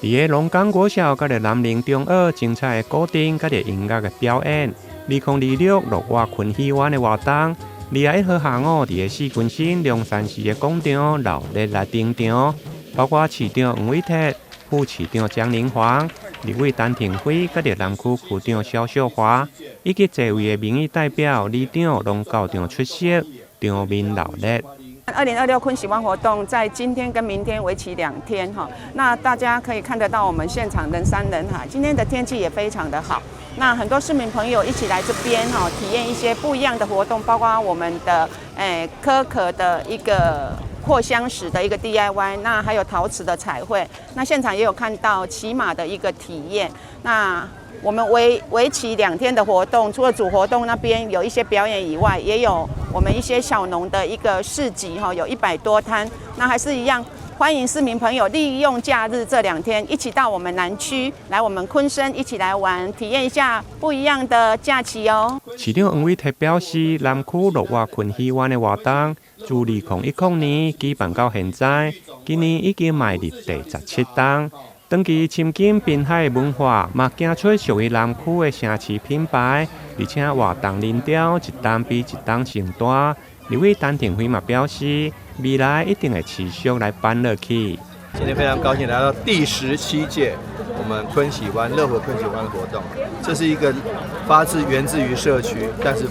伫个龙岗国小甲个南宁中学精彩的古典甲个音乐的表演，2026落瓦昆戏院的活动，21号下午伫个四军新龙山寺的广场热烈来登场，包括市长黄伟哲、副市长江宁煌、立委陈廷辉甲个南区区长肖秀华，以及侪位的民意代表、里长拢到场出席，场面热烈。2026昆喜湾活动在今天跟明天为期2天哈，那大家可以看得到我们现场人山人海，今天的天气也非常的好，那很多市民朋友一起来这边哈，体验一些不一样的活动，包括我们的可可的一个扩香石的一个 DIY， 那还有陶瓷的彩绘，那现场也有看到骑马的一个体验，那我们为期2天的活动，除了主活动那边有一些表演以外，也有我们一些小农的一个市集哈，有100多摊。那还是一样，欢迎市民朋友利用假日这2天，一起到我们南区来我们昆山一起来玩，体验一下不一样的假期哦。市长黄伟哲表示，南区落瓦昆戏院的活动，自2010年举办到现在，今年已经迈入第17档。长期深耕滨海文化，嘛行出属于南区的城市品牌，而且活动人潮一档比一档上大。立委陈廷辉嘛表示，未来一定会持续来办落去。今天非常高兴来到第17届我们昆喜湾乐活昆喜湾的活动，这是一个源自于社区，但是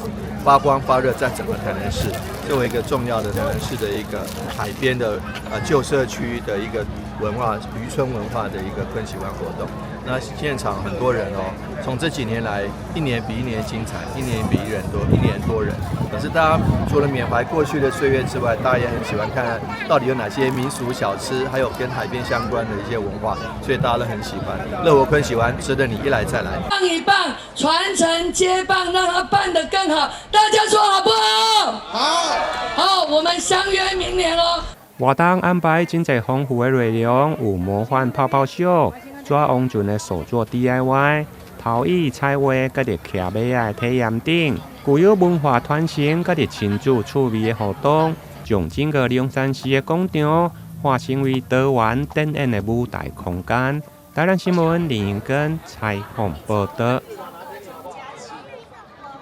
发光发热在整个台南市，作为一个重要的台南市的一个海边的旧社区的一个文化渔村文化的一个昆喜湾活动。那现场很多人哦，从这几年来，一年比一年精彩，一年比一年多人。可是大家除了缅怀过去的岁月之外，大家也很喜欢看看到底有哪些民俗小吃，还有跟海边相关的一些文化，所以大家都很喜欢。乐活昆喜湾值得你一来再来。棒一棒，传承接棒，让它办得更好。大家说好不好？好。好，我们相约明年哦。活动安排真侪丰富的内容，有魔幻泡泡秀、抓王船的手作 DIY、陶艺彩绘，甲着骑马的体验等，具有文化传承甲着亲子趣味的活动，将整个龙山寺的广场化成为多元展演的舞台空间。台南新闻林英根采访报道。